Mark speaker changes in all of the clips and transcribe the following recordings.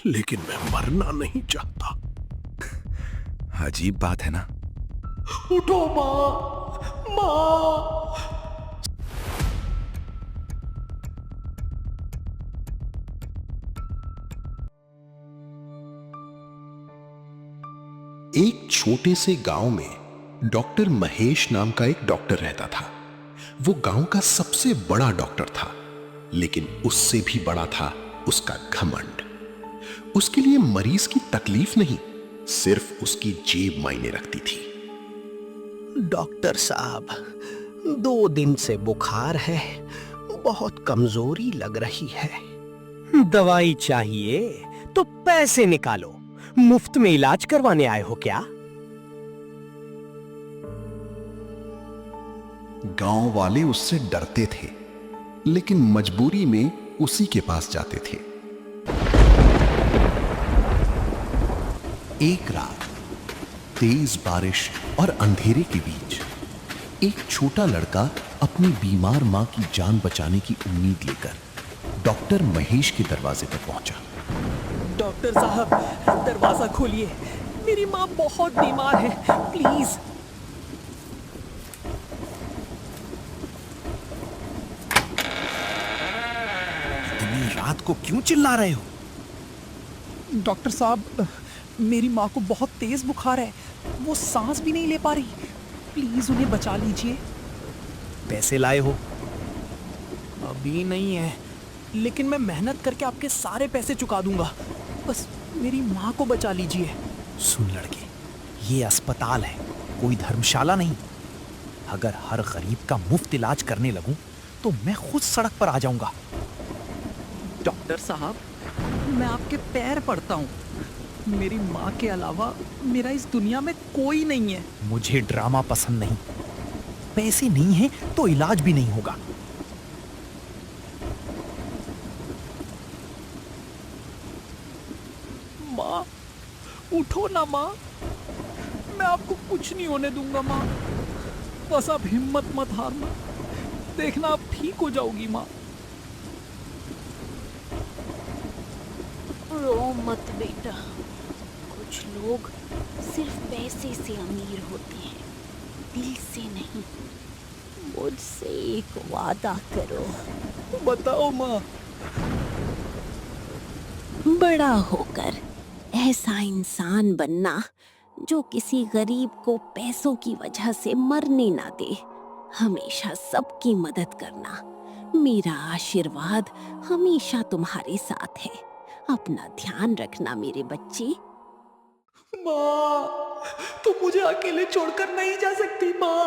Speaker 1: लेकिन मैं मरना नहीं चाहता।
Speaker 2: अजीब बात है ना।
Speaker 1: उठो माँ, माँ। एक छोटे से गांव में डॉक्टर महेश नाम का एक डॉक्टर रहता था। वो गांव का सबसे बड़ा डॉक्टर था, लेकिन उससे भी बड़ा था उसका घमंड। उसके लिए मरीज की तकलीफ नहीं, सिर्फ उसकी जेब मायने रखती थी। डॉक्टर साहब, 2 दिन से बुखार है, बहुत कमजोरी लग रही है।
Speaker 3: दवाई चाहिए तो पैसे निकालो। मुफ्त में इलाज करवाने आए हो क्या?
Speaker 1: गांव वाले उससे डरते थे, लेकिन मजबूरी में उसी के पास जाते थे। एक रात तेज बारिश और अंधेरे के बीच एक छोटा लड़का अपनी बीमार मां की जान बचाने की उम्मीद लेकर डॉक्टर महेश के दरवाजे पर पहुंचा।
Speaker 3: डॉक्टर साहब, दरवाजा खोलिए, मेरी माँ बहुत बीमार है, प्लीज।
Speaker 2: इतनी रात को क्यों चिल्ला रहे हो?
Speaker 4: डॉक्टर साहब, मेरी माँ को बहुत तेज बुखार है, वो सांस भी नहीं ले पा रही, प्लीज उन्हें बचा लीजिए।
Speaker 3: पैसे लाए हो?
Speaker 4: अभी नहीं है, लेकिन मैं मेहनत करके आपके सारे पैसे चुका दूंगा, बस मेरी माँ को बचा लीजिए।
Speaker 3: सुन लड़के, ये अस्पताल है, कोई धर्मशाला नहीं। अगर हर गरीब का मुफ्त इलाज करने लगूं तो मैं खुद सड़क पर आ जाऊंगा।
Speaker 4: डॉक्टर साहब, मैं आपके पैर पड़ता हूँ, मेरी माँ के अलावा मेरा इस दुनिया में कोई नहीं है।
Speaker 3: मुझे ड्रामा पसंद नहीं। पैसे नहीं हैं तो इलाज भी नहीं होगा।
Speaker 4: माँ, उठो ना माँ, मैं आपको कुछ नहीं होने दूंगा माँ, बस आप हिम्मत मत हारना, देखना आप ठीक हो जाओगी माँ।
Speaker 5: रो मत बेटा, कुछ लोग सिर्फ पैसे से अमीर होते हैं, दिल से नहीं। मुझसे एक वादा करो।
Speaker 4: बताओ माँ।
Speaker 5: बड़ा होकर ऐसा इंसान बनना जो किसी गरीब को पैसों की वजह से मरने ना दे, हमेशा सबकी मदद करना। मेरा आशीर्वाद हमेशा तुम्हारे साथ है। अपना ध्यान रखना मेरे बच्चे।
Speaker 4: माँ, तुम मुझे अकेले छोड़कर नहीं जा सकती माँ।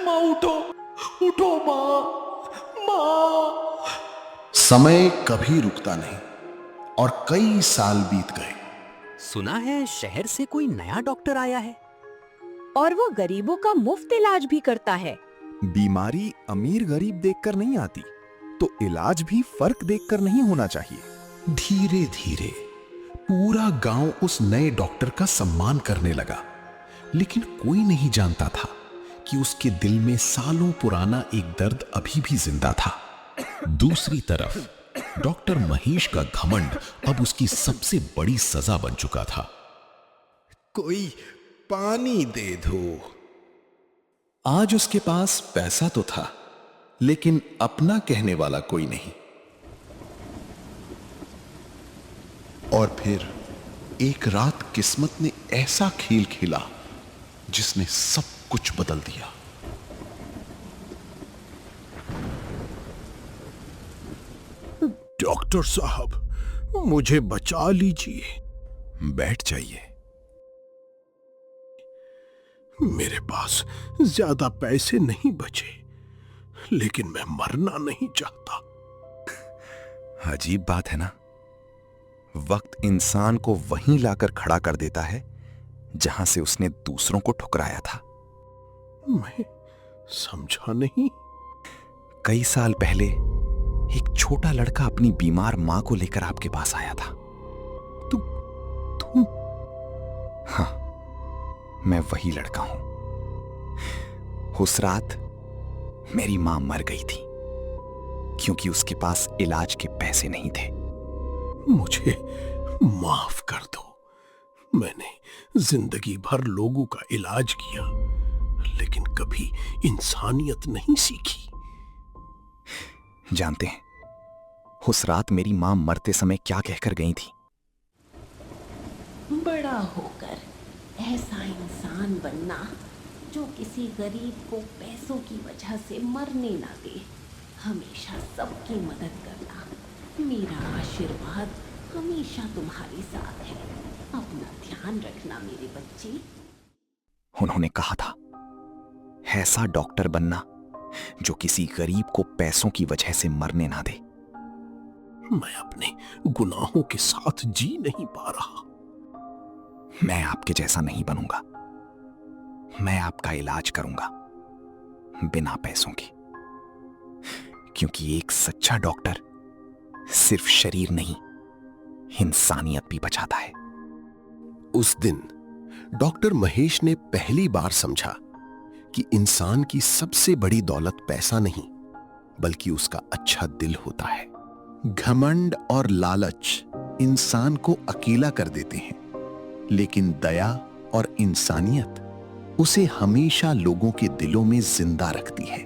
Speaker 4: माँ उठो, उठो माँ, माँ।
Speaker 1: समय कभी रुकता नहीं और कई साल बीत गए।
Speaker 3: सुना है शहर से कोई नया डॉक्टर आया है।
Speaker 6: और वो गरीबों का मुफ्त इलाज भी करता है।
Speaker 2: बीमारी अमीर गरीब देखकर नहीं आती, तो इलाज भी फर्क देखकर नहीं होना चाहिए।
Speaker 1: धीरे धीरे पूरा गांव उस नए डॉक्टर का सम्मान करने लगा, लेकिन कोई नहीं जानता था कि उसके दिल में सालों पुराना एक दर्द अभी भी जिंदा था। दूसरी तरफ डॉक्टर महेश का घमंड अब उसकी सबसे बड़ी सजा बन चुका था। कोई पानी दे दो। आज उसके पास पैसा तो था, लेकिन अपना कहने वाला कोई नहीं। और फिर एक रात किस्मत ने ऐसा खेल खेला जिसने सब कुछ बदल दिया। डॉक्टर साहब, मुझे बचा लीजिए। बैठ जाइए। मेरे पास ज्यादा पैसे नहीं बचे, लेकिन मैं मरना नहीं चाहता।
Speaker 2: अजीब बात है ना, वक्त इंसान को वहीं लाकर खड़ा कर देता है जहां से उसने दूसरों को ठुकराया था।
Speaker 1: मैं समझा नहीं।
Speaker 2: कई साल पहले एक छोटा लड़का अपनी बीमार मां को लेकर आपके पास आया था।
Speaker 1: तुम?
Speaker 2: हाँ, मैं वही लड़का हूं। उस रात मेरी मां मर गई थी क्योंकि उसके पास इलाज के पैसे नहीं थे।
Speaker 1: माफ कर दो। मैंने जिंदगी भर लोगों का इलाज किया, लेकिन कभी इंसानियत नहीं सीखी।
Speaker 2: जानते हैं उस रात मेरी मां मरते समय क्या कहकर गई थी?
Speaker 5: बड़ा होकर ऐसा इंसान बनना जो किसी गरीब को पैसों की वजह से मरने ना दे, हमेशा सबकी मदद करना। मेरा आशीर्वाद हमेशा तुम्हारे साथ है। अपना ध्यान रखना मेरे बच्चे।
Speaker 2: उन्होंने कहा था ऐसा डॉक्टर बनना जो किसी गरीब को पैसों की वजह से मरने ना दे।
Speaker 1: मैं अपने गुनाहों के साथ जी नहीं पा रहा।
Speaker 2: मैं आपके जैसा नहीं बनूंगा। मैं आपका इलाज करूंगा बिना पैसों के, क्योंकि एक सच्चा डॉक्टर सिर्फ शरीर नहीं, इंसानियत भी बचाता है।
Speaker 1: उस दिन डॉक्टर महेश ने पहली बार समझा कि इंसान की सबसे बड़ी दौलत पैसा नहीं, बल्कि उसका अच्छा दिल होता है। घमंड और लालच इंसान को अकेला कर देते हैं, लेकिन दया और इंसानियत उसे हमेशा लोगों के दिलों में जिंदा रखती है।